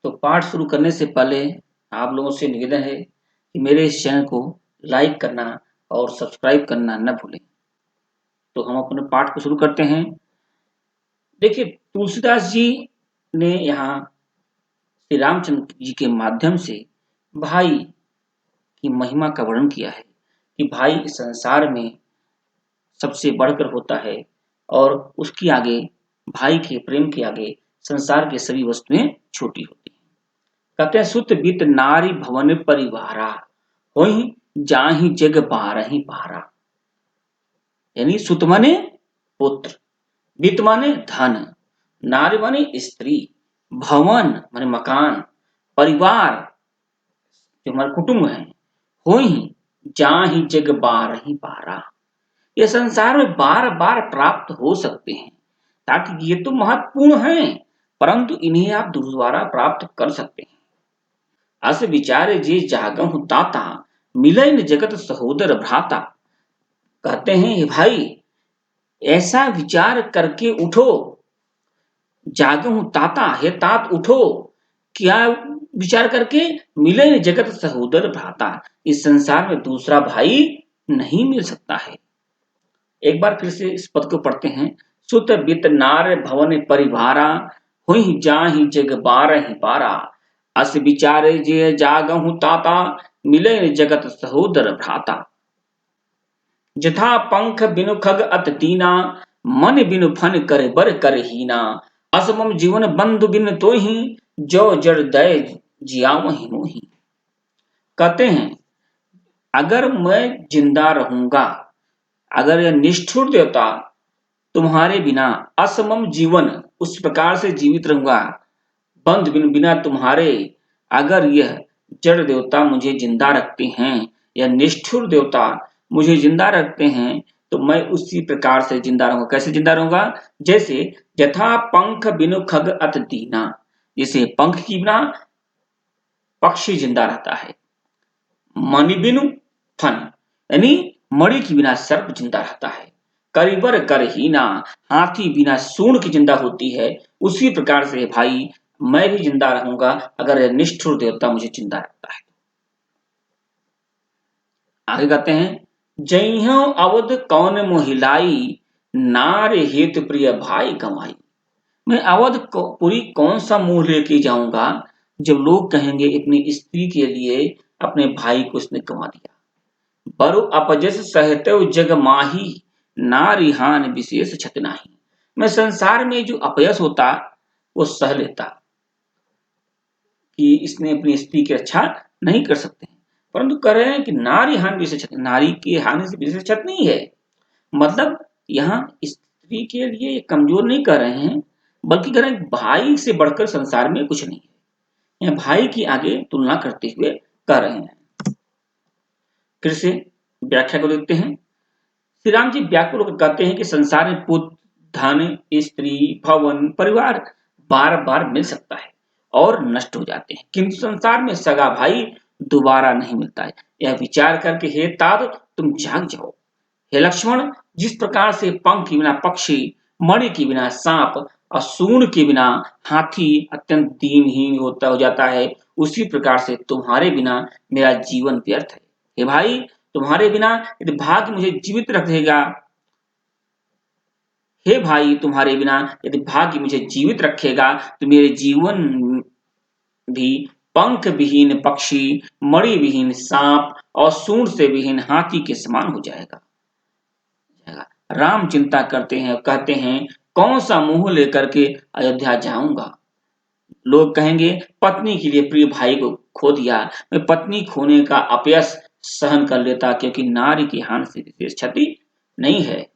तो पाठ शुरू करने से पहले आप लोगों से निवेदन है कि मेरे इस चैनल को लाइक करना और सब्सक्राइब करना न भूलें। तो हम अपने पाठ को शुरू करते हैं। देखिए, तुलसीदास जी ने यहाँ श्री रामचंद्र जी के माध्यम से भाई की महिमा का वर्णन किया है कि भाई इस संसार में सबसे बढ़कर होता है और उसके आगे, भाई के प्रेम के आगे संसार की सभी वस्तुएं छोटी होती हैं। कहते हैं, सुत बित नारी भवन परिवारा होई जाहि जग बारहि पारा। यानी सुत माने पुत्र, वित्त माने धन, नारी माने स्त्री, भवन माने मकान, परिवार जो हमारे कुटुंब है, होई जाहि जग बारहि पारा। ये संसार में बार बार प्राप्त हो सकते हैं, ताकि ये तो महत्वपूर्ण है, परंतु इन्हें आप दोबारा प्राप्त कर सकते हैं। अस विचारे जे जागहु ताता मिले न जगत सहोदर भ्राता। कहते हैं, हे भाई, ऐसा विचार करके उठो। जागहु ताता, हे तात उठो। क्या विचार करके? मिले न जगत सहोदर भ्राता। इस संसार में दूसरा भाई नहीं मिल सकता है। एक बार फिर से इस पद को पढ़ते हैं। सुत बित नार भवन परिवारा हुई जाहि जग बारहि पारा। अस विचारे जे जागहु ताता मिले न जगत सहोदर भ्राता। जथा पंख बिनु खग अत दीना मन बिनु फन करे बर कर हीना। असमम जीवन बंधु बिन तोहि जो जड़ दय जियावहि मोहि। कहते हैं, अगर मैं जिंदा रहूंगा, अगर यह निष्ठुर देवता तुम्हारे बिना असमम जीवन उस प्रकार से जीवित रहूंगा, बंध बिना तुम्हारे, अगर यह जड़ देवता मुझे जिंदा रखते हैं, या निष्ठुर देवता मुझे जिंदा रखते हैं, तो मैं उसी प्रकार से जिंदा रहूंगा। कैसे जिंदा रहूंगा? जैसे यथा पंख बिनु खग अत दीना, जैसे पंख की बिना पक्षी जिंदा रहता है। मणि बिनु फन, यानी मणि के बिना सर्प जिंदा रहता है। करिबर कर हीना, हाथी बिना सूंड की जिंदा होती है। उसी प्रकार से भाई मैं भी जिंदा रहूंगा अगर निष्ठुर देवता मुझे जिंदा रखता है। आगे कहते हैं, जइहो अवध कौन मोहिलाई नार हेतु प्रिय भाई गंवाई। मैं अवध पुरी कौन सा मुंह लेके जाऊंगा जब लोग कहेंगे अपनी स्त्री के लिए अपने भाई को उसने गंवा दिया। बरु अपजस सहते जग माही नारी हान विशेष छत नाही। मैं संसार में जो अपयश होता वो सह लेता कि इसने अपनी स्त्री की रक्षा नहीं कर सकते, परंतु कह रहे हैं कि नारी हानि विशेष छत, नारी की हानि से विशेष छत नहीं है। मतलब यहाँ स्त्री के लिए कमजोर नहीं कर रहे हैं, बल्कि कह रहे हैं भाई से बढ़कर संसार में कुछ नहीं है। यह भाई की आगे तुलना करते हुए कह रहे हैं। फिर से व्याख्या को देखते हैं। श्री राम जी व्याकुल होकर कहते हैं कि संसार में पुत्र, धन, स्त्री, भवन, परिवार बार बार मिल सकता है और नष्ट हो जाते हैं, किंतु संसार में सगा भाई दोबारा नहीं मिलता है। यह विचार करके हे तात तुम जाग जाओ। हे लक्ष्मण, जिस प्रकार से पंख के बिना पक्षी, मणि के बिना सांप और सूंड के बिना हाथी अत्यंत दीनहीन होता हो जाता है, उसी प्रकार से तुम्हारे बिना मेरा जीवन व्यर्थ है। हे भाई, तुम्हारे बिना यदि भाग्य मुझे जीवित रखेगा, हे भाई, तुम्हारे बिना यदि भाग्य मुझे जीवित रखेगा तो मेरे जीवन भी पंख विहीन पक्षी, मणि विहीन सांप और सूंड से विहीन हाथी के समान हो जाएगा। राम चिंता करते हैं, कहते हैं, कौन सा मुंह लेकर के अयोध्या जाऊंगा। लोग कहेंगे पत्नी के लिए प्रिय भाई को खो दिया, मैं पत्नी खोने का अपयश सहन कर लेता, क्योंकि नारी की हानि से विशेष क्षति नहीं है।